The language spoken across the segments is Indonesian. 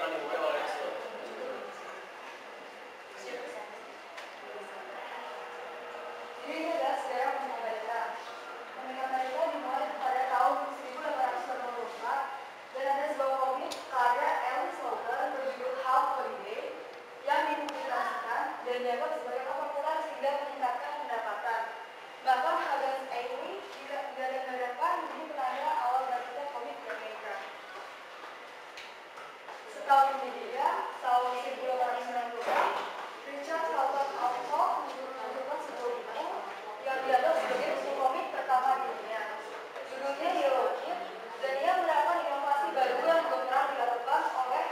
akan dimulai oleh Jadi ini adalah sejarah komik Amerika. Komik Amerika dimulai pada tahun 1884 dan ada sebuah komik karya Alice Walker berjudul How Holiday yang dipublikasikan dan dianggap sebagai populer sehingga meningkatkan pendapatan. Bahkan Huggins Avery digadang-gadangkan menjadi penanda awal bangkitnya komik di Amerika. Setahun kemudian, tahun 1890, Richard Carlton Alcock menunjukkan sebuah buku yang dianggap sebagai buku komik pertama di dunia. Judulnya Yellow Kid, dan ia menerapkan inovasi baru yang belum pernah dilakukan oleh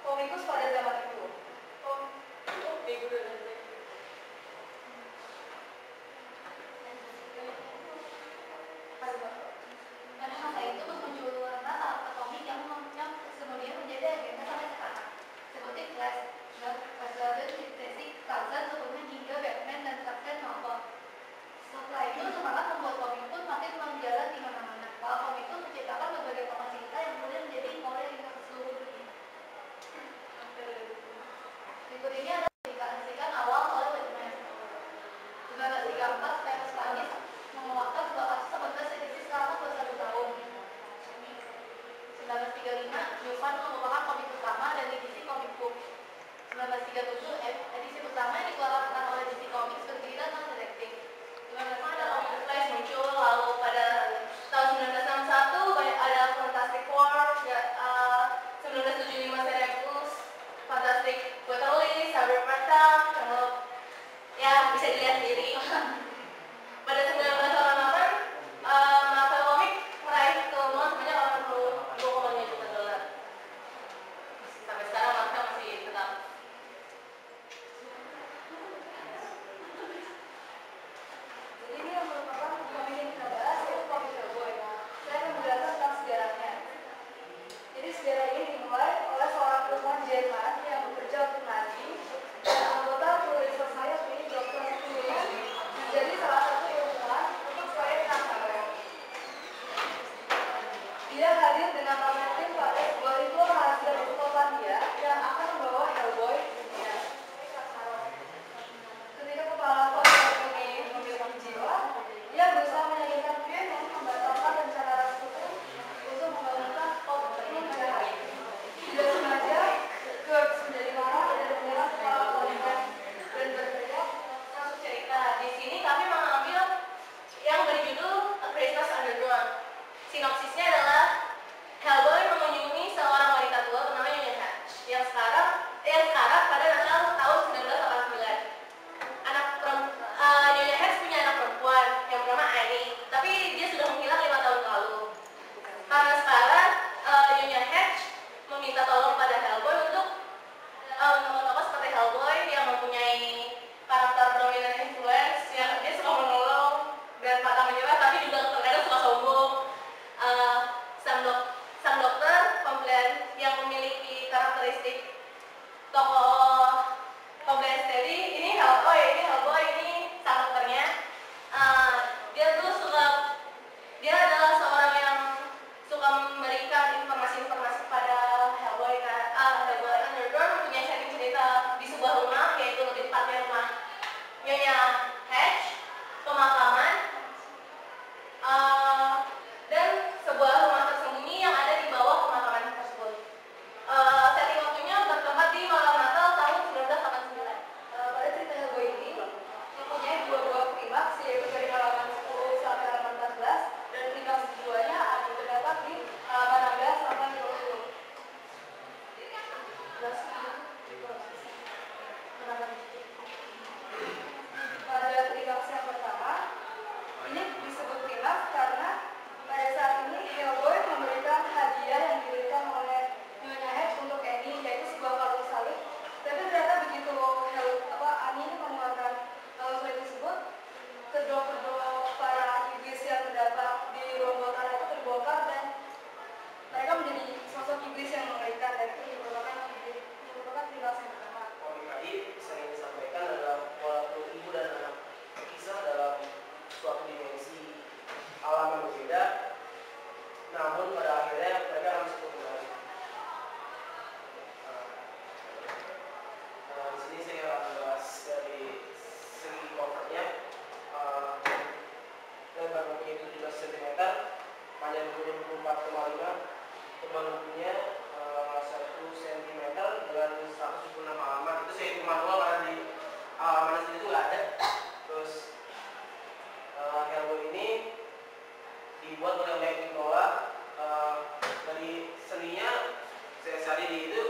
komikus pada zaman itu. Pada masa itu bermunculan salah satu komik yang kemudian menjadi agenda sampai sekarang, seperti Flash, Gordon, Detective Tarzan, Superman hingga Batman dan Captain Marvel. Setelah itu semangat membuat komik pun makin menjalar di mana-mana. Para komik pun menciptakan berbagai tokoh cerita yang kemudian menjadi ikon yang ke seluruh dunia. Berikut ini adalah publikasikan awal oleh Batman. 1934, Famous Planet mengeluarkan sebuah kasus 11 edisi selama 21 tahun. 1935, Newman merupakan komik pertama dan edisi comic book. 1937, edisi pertama yang dikeluarkan oleh DC Comics bercerita tentang detektif. 1940, komik Flash muncul, lalu pada tahun 1961 ada Fantastic Four, 1975 Serious, Fantastic Quarterly, Cyberpunk, ya bisa dilihat sendiri. Pada 1988, Marvel Comics meraih keuntungan sebanyak $82,5 juta. Sampai sekarang Marvel masih tetap. Jadi ini yang merupakan komik yang kita bahas, yaitu komik Hellboy. Saya akan menjelaskan tentang sejarahnya. Jadi sejarah ini dimulai oleh seorang ilmuwan Jerman yang bekerja untuk Nazi dan anggota Pulitzer Society, Dr. Julian, menjadi ini itu